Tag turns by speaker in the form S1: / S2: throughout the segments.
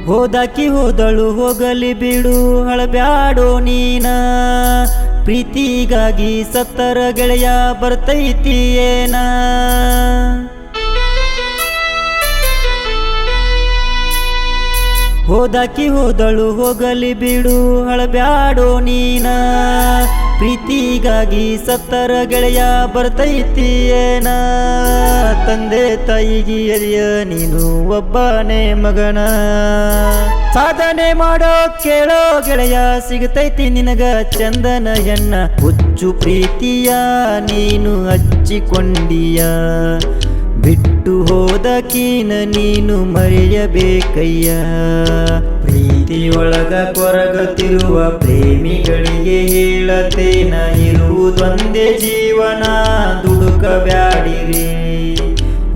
S1: ಹೋದಾಕಿ ಹೋದಳು ಹೋಗಲಿ ಬಿಡು ಹಳಬ್ಯಾಡೋ ನೀನ, ಪ್ರೀತಿಗಾಗಿ ಸತ್ತರ ಗೆಳೆಯ ಬರ್ತೈತಿ ಏನ. ಹೋದಾಕಿ ಹೋದಳು ಹೋಗಲಿ ಬಿಡು ಹಳಬ್ಯಾಡೋ ನೀನ, ಪ್ರೀತಿಗಾಗಿ ಸತ್ತರ ಗೆಳೆಯ ಬರ್ತೈತಿ ಏನ. ತಂದೆ ತಾಯಿಗೆ ಎರಿಯ ನೀನು ಒಬ್ಬನೇ ಮಗನ, ಸಾಧನೆ ಮಾಡೋ ಕೇಳೋ ಗೆಳೆಯ ಸಿಗತೈತಿ ನಿನಗ ಚಂದನ ಹೆಣ್ಣ. ಹುಚ್ಚು ಪ್ರೀತಿಯ ನೀನು ಹಚ್ಚಿಕೊಂಡಿಯ, ಬಿಟ್ಟು ಹೋದಕೀನ ನೀನು ಮರೆಯಬೇಕಯ್ಯ. ಪ್ರೀತಿಯೊಳಗ ಕೊರಗತಿರುವ ಪ್ರೇಮಿಗಳಿಗೆ ಹೇಳತೇನ, ಇರುವುದೊಂದೇ ಜೀವನ ದುಡುಕಬ್ಯಾಡಿರಿ.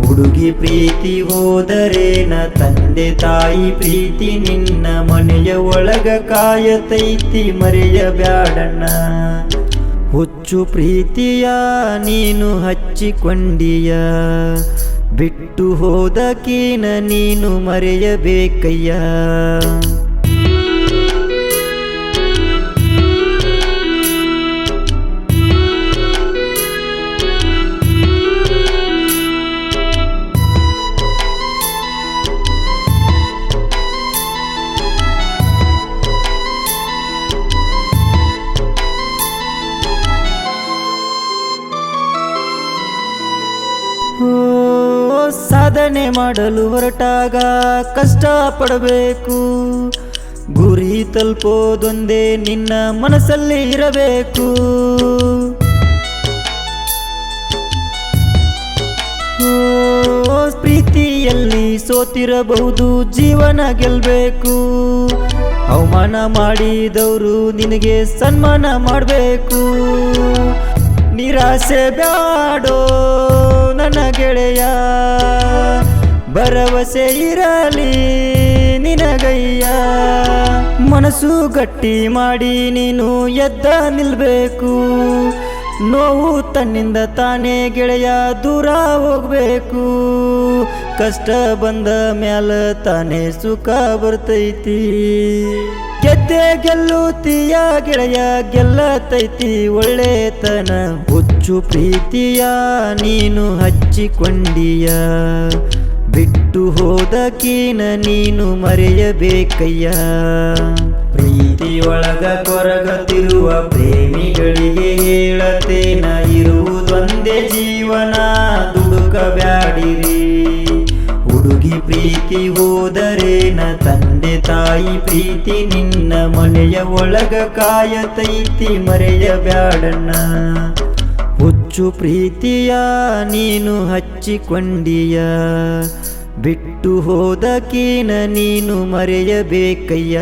S1: ಹುಡುಗಿ ಪ್ರೀತಿ ಹೋದರೇನ ತಂದೆ ತಾಯಿ ಪ್ರೀತಿ ನಿನ್ನ ಮನೆಯ ಒಳಗ ಕಾಯತೈತಿ ಮರೆಯಬ್ಯಾಡಣ್ಣ. ಹುಚ್ಚು ಪ್ರೀತಿಯ ನೀನು ಹಚ್ಚಿಕೊಂಡಿಯ, ಬಿಟ್ಟು ಹೋದಕೀನ ನೀನು ಮರೆಯಬೇಕಯ್ಯ. ಸಾಧನೆ ಮಾಡಲು ಹೊರಟಾಗ ಕಷ್ಟ ಪಡಬೇಕು, ಗುರಿ ತಲುಪೋದೊಂದೇ ನಿನ್ನ ಮನಸ್ಸಲ್ಲಿ ಇರಬೇಕು. ಪ್ರೀತಿಯಲ್ಲಿ ಸೋತಿರಬಹುದು ಜೀವನ ಗೆಲ್ಬೇಕು, ಅವಮಾನ ಮಾಡಿದವರು ನಿನಗೆ ಸನ್ಮಾನ ಮಾಡಬೇಕು. ನಿರಾಸೆ ಬ್ಯಾಡೋ ನನ್ನ ಗೆಳೆಯ, ಭರವಸೆ ಇರಲಿ ನಿನಗಯ್ಯ. ಮನಸ್ಸು ಗಟ್ಟಿ ಮಾಡಿ ನೀನು ಎದ್ದ ನಿಲ್ಬೇಕು, ನೋವು ತನ್ನಿಂದ ತಾನೇ ಗೆಳೆಯ ದೂರ ಹೋಗ್ಬೇಕು. ಕಷ್ಟ ಬಂದ ಮ್ಯಾಲ ತಾನೇ ಸುಖ ಬರ್ತೈತಿ, ಗೆದ್ದೆ ಗೆಲ್ಲುತ್ತೀಯ ಗೆಳೆಯ ಗೆಲ್ಲತೈತಿ ಒಳ್ಳೆತನ. ಹುಚ್ಚು ಪ್ರೀತಿಯ ನೀನು ಹಚ್ಚಿಕೊಂಡಿಯ, ಬಿಟ್ಟು ಹೋದಕೀನ ನೀನು ಮರೆಯಬೇಕಯ್ಯ. ಪ್ರೀತಿಯೊಳಗ ಕೊರಗತಿರುವ ಪ್ರೇಮಿಗಳಿಗೆ ಹೇಳತೇನ, ಇರುವುದೊಂದೇ ಜೀವನ ದುಡುಕಬ್ಯಾಡಿರಿ. ಹುಡುಗಿ ಪ್ರೀತಿ ಹೋದರೇನ ತಂದೆ ತಾಯಿ ಪ್ರೀತಿ ನಿನ್ನ ಮನೆಯ ಒಳಗ ಕಾಯತೈತಿ ಮರೆಯಬ್ಯಾಡಣ್ಣ. ಹುಚ್ಚು ಪ್ರೀತಿಯ ನೀನು ಹಚ್ಚಿಕೊಂಡಿಯ, ಬಿಟ್ಟು ಹೋದಕೀನ ನೀನು ಮರೆಯಬೇಕಯ್ಯ.